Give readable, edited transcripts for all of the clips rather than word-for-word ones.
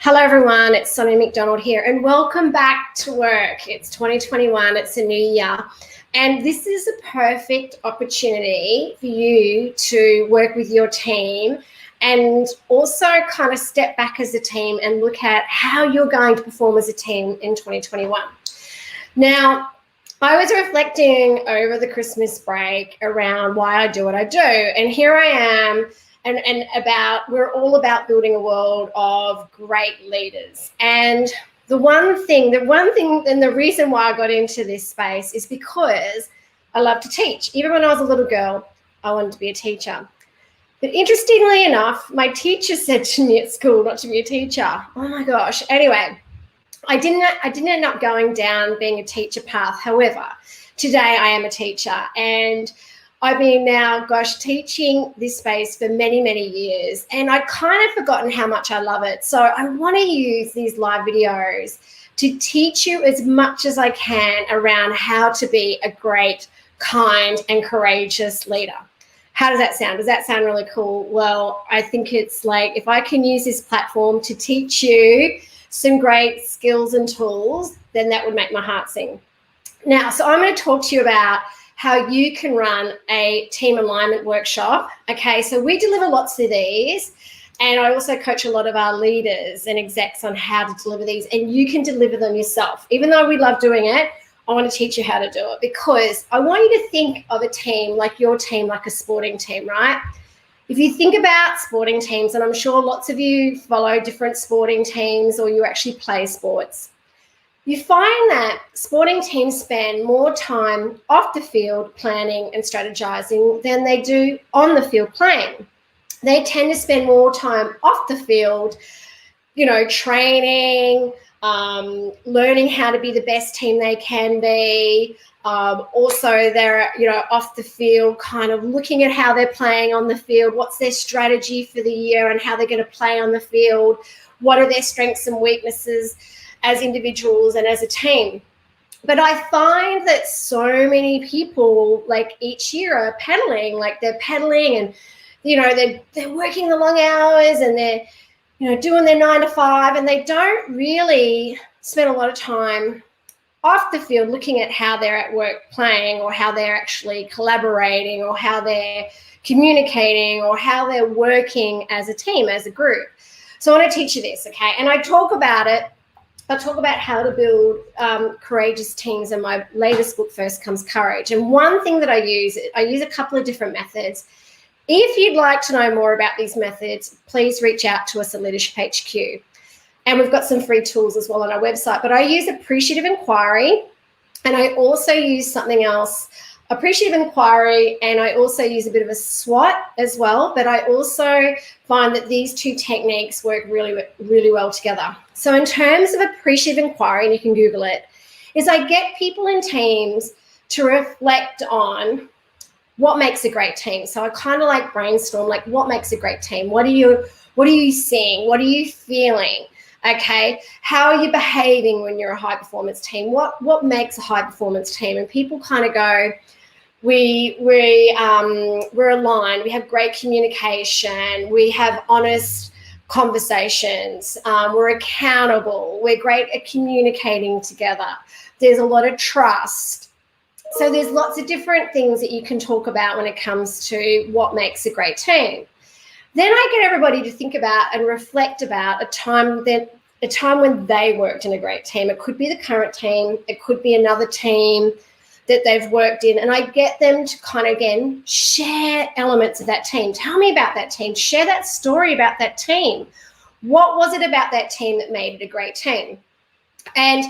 Hello everyone, it's Sonia McDonald here and welcome back to work. It's 2021, it's a new year, and this is a perfect opportunity for you to work with your team and also kind of step back as a team and look at how you're going to perform as a team in 2021. Now, I was reflecting over the Christmas break around why I do what I do, and here I am. And we're all about building a world of great leaders. And the one thing and the reason why I got into this space is because I love to teach. Even when I was a little girl, I wanted to be a teacher. But interestingly enough, my teacher said to me at school not to be a teacher. Oh my gosh. Anyway, I didn't end up going down being a teacher path. However, today I am a teacher, and I've been teaching this space for many, many years, and I've kind of forgotten how much I love it. So I want to use these live videos to teach you as much as I can around how to be a great, kind, and courageous leader. How does that sound? Does that sound really cool? Well, I think it's like, if I can use this platform to teach you some great skills and tools, then that would make my heart sing. Now, so I'm going to talk to you about how you can run a team alignment workshop. Okay, so we deliver lots of these, and I also coach a lot of our leaders and execs on how to deliver these, and you can deliver them yourself. Even though we love doing it, I want to teach you how to do it, because I want you to think of a team like your team, like a sporting team, right? If you think about sporting teams, and I'm sure lots of you follow different sporting teams or you actually play sports, you find that sporting teams spend more time off the field planning and strategizing than they do on the field playing. They tend to spend more time off the field, training, learning how to be the best team they can be. Also, they're, off the field, kind of looking at how they're playing on the field, what's their strategy for the year and how they're going to play on the field, what are their strengths and weaknesses as individuals and as a team. But I find that so many people, like, each year are pedaling, like they're pedaling and, they're working the long hours and they're, doing their 9 to 5, and they don't really spend a lot of time off the field looking at how they're at work playing, or how they're actually collaborating, or how they're communicating, or how they're working as a team, as a group. So I want to teach you this, okay? And I talk about how to build courageous teams in my latest book, First Comes Courage. And one thing that I use a couple of different methods. If you'd like to know more about these methods, please reach out to us at Leadership HQ. And we've got some free tools as well on our website. But I use appreciative inquiry, and I also use something else, appreciative inquiry, and I also use a bit of a SWOT as well. But I also find that these two techniques work really, really well together. So in terms of appreciative inquiry, and you can Google it, is I get people in teams to reflect on what makes a great team. So I kind of like brainstorm, like, what makes a great team? What are you seeing? What are you feeling? Okay, how are you behaving when you're a high performance team? What makes a high performance team? And people kind of go, we're aligned, we have great communication, we have honest conversations, we're accountable, we're great at communicating together, there's a lot of trust. So there's lots of different things that you can talk about when it comes to what makes a great team. Then I get everybody to think about and reflect about a time when they worked in a great team. It could be the current team, it could be another team that they've worked in, and I get them to kind of, again, share elements of that team. Tell me about that team. Share that story about that team. What was it about that team that made it a great team? And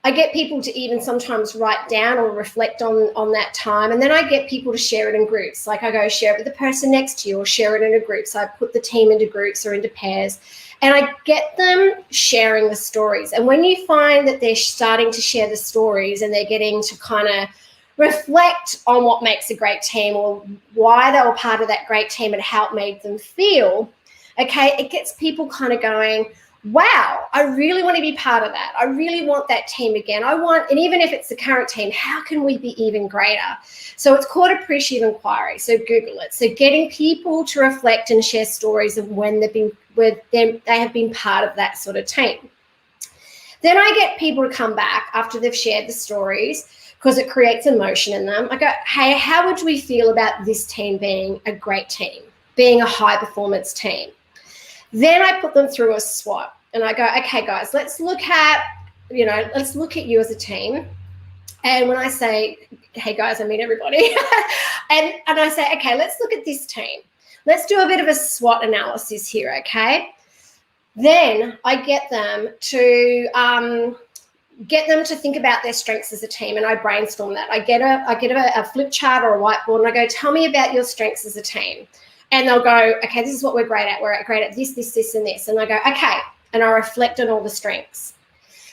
I get people to even sometimes write down or reflect on that time, and then I get people to share it in groups. Like, I go, share it with the person next to you, or share it in a group. So I put the team into groups or into pairs, and I get them sharing the stories. And when you find that they're starting to share the stories and they're getting to kind of reflect on what makes a great team, or why they were part of that great team and how it made them feel, okay, it gets people kind of going, wow, I really want to be part of that. I really want that team again. And even if it's the current team, how can we be even greater? So it's called appreciative inquiry. So Google it. So getting people to reflect and share stories of when they've been where they have been part of that sort of team. Then I get people to come back after they've shared the stories because it creates emotion in them. I go, hey, how would we feel about this team being a great team, being a high performance team? Then I put them through a SWOT and I go, okay, guys, let's look at you as a team. And when I say, hey, guys, I mean everybody. and I say, okay, let's look at this team. Let's do a bit of a SWOT analysis here, okay? Then I get them to think about their strengths as a team, and I brainstorm that. I get a flip chart or a whiteboard, and I go, tell me about your strengths as a team. And they'll go, okay, this is what we're great at. We're great at this, this, this, and this. And I go, okay, and I reflect on all the strengths.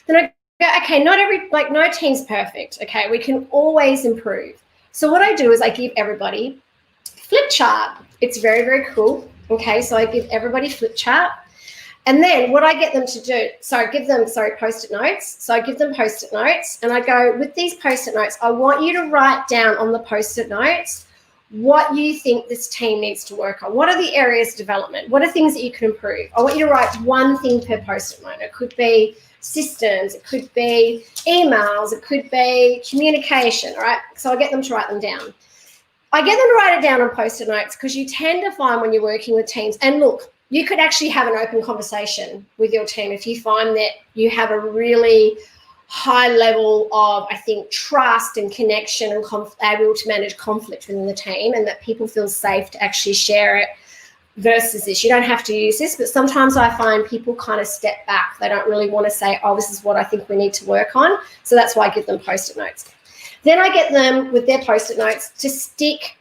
Then I go, okay, no team's perfect. Okay, we can always improve. So what I do is I give everybody flip chart. It's very, very cool. Okay, so I give everybody flip chart. And then what I get them to do, Post-it notes. So I give them Post-it notes and I go, with these Post-it notes, I want you to write down on the Post-it notes what you think this team needs to work on. What are the areas of development? What are things that you can improve? I want you to write one thing per Post-it note. It could be systems, it could be emails, it could be communication, all right? So I get them to write them down. I get them to write it down on Post-it notes because you tend to find when you're working with teams, and look, you could actually have an open conversation with your team if you find that you have a really high level of, I think, trust and connection and able to manage conflict within the team, and that people feel safe to actually share it versus this. You don't have to use this, but sometimes I find people kind of step back. They don't really want to say, oh, this is what I think we need to work on. So that's why I give them Post-it notes. Then I get them with their Post-it notes to stick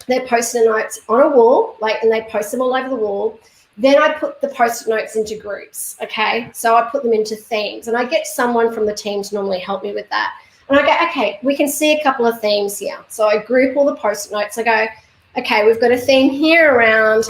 their Post-it notes on a wall, and they post them all over the wall. Then I put the Post-it notes into groups, okay? So I put them into themes, and I get someone from the team to normally help me with that. And I go, okay, we can see a couple of themes here. So I group all the Post-it notes. I go, okay, we've got a theme here around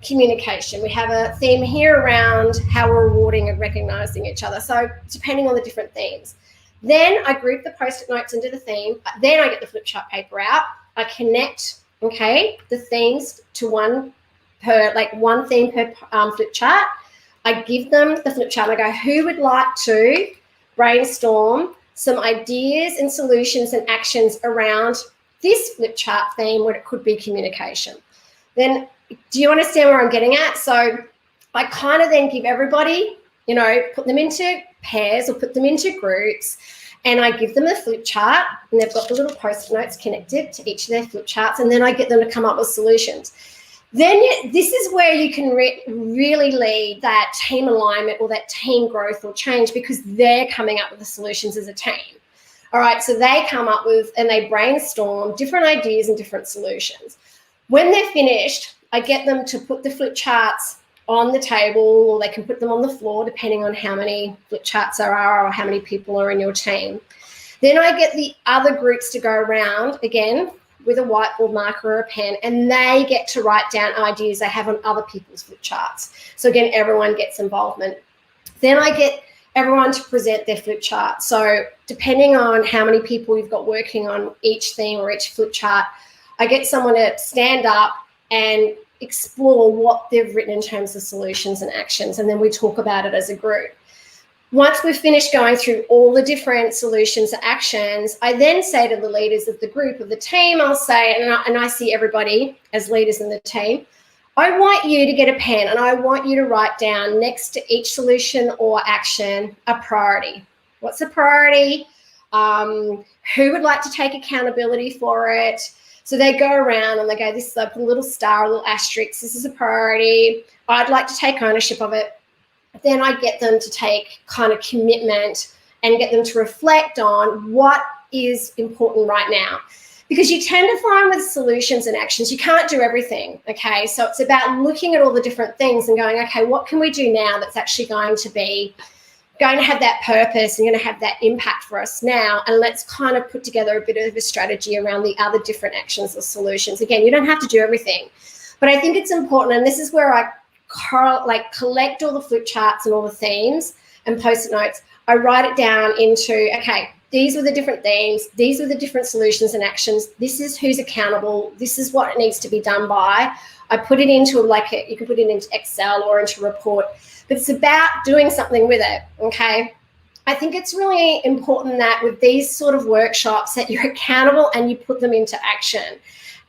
communication. We have a theme here around how we're rewarding and recognizing each other. So depending on the different themes. Then I group the Post-it notes into the theme. Then I get the flip chart paper out. I connect, okay, the themes to one theme per flip chart. I give them the flip chart and I go, who would like to brainstorm some ideas and solutions and actions around this flip chart theme where it could be communication? Then, do you understand where I'm getting at? So I kind of then give everybody, put them into pairs or put them into groups, and I give them a flip chart, and they've got the little Post-it notes connected to each of their flip charts, and then I get them to come up with solutions. Then this is where you can really lead that team alignment or that team growth or change, because they're coming up with the solutions as a team. All right, so they come up with and they brainstorm different ideas and different solutions. When they're finished, I get them to put the flip charts on the table, or they can put them on the floor depending on how many flip charts there are or how many people are in your team. Then I get the other groups to go around again with a whiteboard marker or a pen, and they get to write down ideas they have on other people's flip charts. So again, everyone gets involvement. Then I get everyone to present their flip chart. So depending on how many people you've got working on each theme or each flip chart, I get someone to stand up and explore what they've written in terms of solutions and actions, and then we talk about it as a group. Once we've finished going through all the different solutions and actions, I then say to the leaders of the group, of the team, I'll say, and I see everybody as leaders in the team, I want you to get a pen and I want you to write down next to each solution or action a priority. What's a priority? Who would like to take accountability for it? So they go around and they go, this is a little star, a little asterisk, this is a priority. I'd like to take ownership of it. Then I get them to take kind of commitment and get them to reflect on what is important right now. Because you tend to find with solutions and actions, you can't do everything, okay? So it's about looking at all the different things and going, okay, what can we do now that's actually going to have that purpose and going to have that impact for us now, and let's kind of put together a bit of a strategy around the other different actions or solutions. Again, you don't have to do everything, but I think it's important, and this is where I collect all the flip charts and all the themes and Post-it notes. I write it down into, okay, these were the different themes, these were the different solutions and actions, this is who's accountable, this is what needs to be done by. I put it into you can put it into Excel or into a report, but it's about doing something with it, okay? I think it's really important that with these sort of workshops that you're accountable and you put them into action.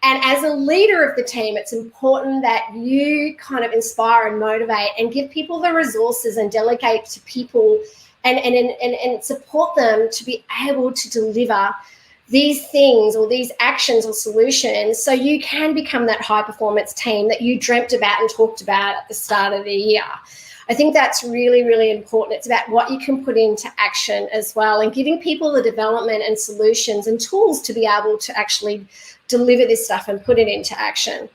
And as a leader of the team, it's important that you kind of inspire and motivate and give people the resources and delegate to people and support them to be able to deliver these things or these actions or solutions so you can become that high performance team that you dreamt about and talked about at the start of the year. I think that's really, really important. It's about what you can put into action as well and giving people the development and solutions and tools to be able to actually deliver this stuff and put it into action.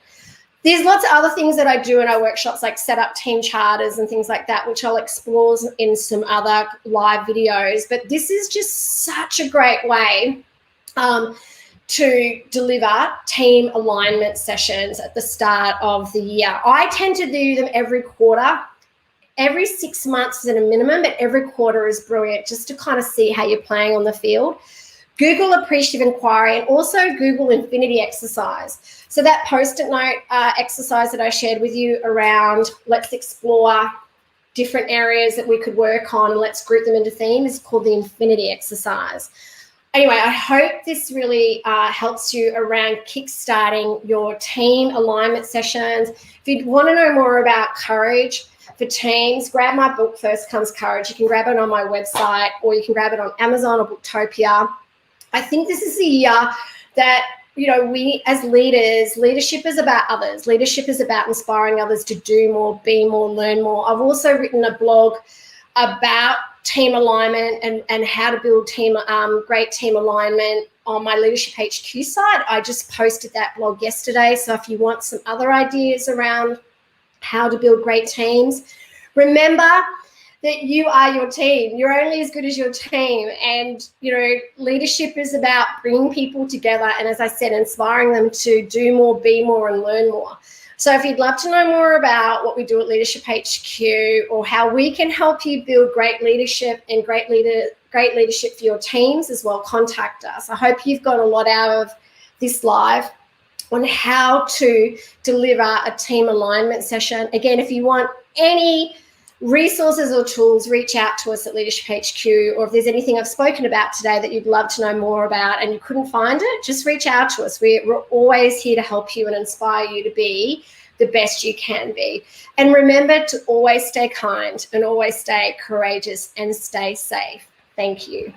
There's lots of other things that I do in our workshops, like set up team charters and things like that, which I'll explore in some other live videos. But this is just such a great way to deliver team alignment sessions at the start of the year. I tend to do them every quarter. Every 6 months is at a minimum, but every quarter is brilliant just to kind of see how you're playing on the field. Google appreciative inquiry and also Google infinity exercise. So that post-it note exercise that I shared with you around let's explore different areas that we could work on and let's group them into themes is called the infinity exercise. Anyway, I hope this really helps you around kickstarting your team alignment sessions. If you want to know more about courage for teams, grab my book, First Comes Courage. You can grab it on my website or you can grab it on Amazon or Booktopia. I think this is the year that, we as leaders, leadership is about others. Leadership is about inspiring others to do more, be more, learn more. I've also written a blog about team alignment and how to build great team alignment on my Leadership HQ site. I just posted that blog yesterday. So if you want some other ideas around how to build great teams, remember that you are your team. You're only as good as your team. And, leadership is about bringing people together and, as I said, inspiring them to do more, be more, and learn more. So if you'd love to know more about what we do at Leadership HQ or how we can help you build great leadership and great leadership for your teams as well, contact us. I hope you've got a lot out of this live on how to deliver a team alignment session. Again, if you want any resources or tools, reach out to us at Leadership HQ, or if there's anything I've spoken about today that you'd love to know more about and you couldn't find it, just reach out to us. We're always here to help you and inspire you to be the best you can be. And remember to always stay kind and always stay courageous and stay safe. Thank you.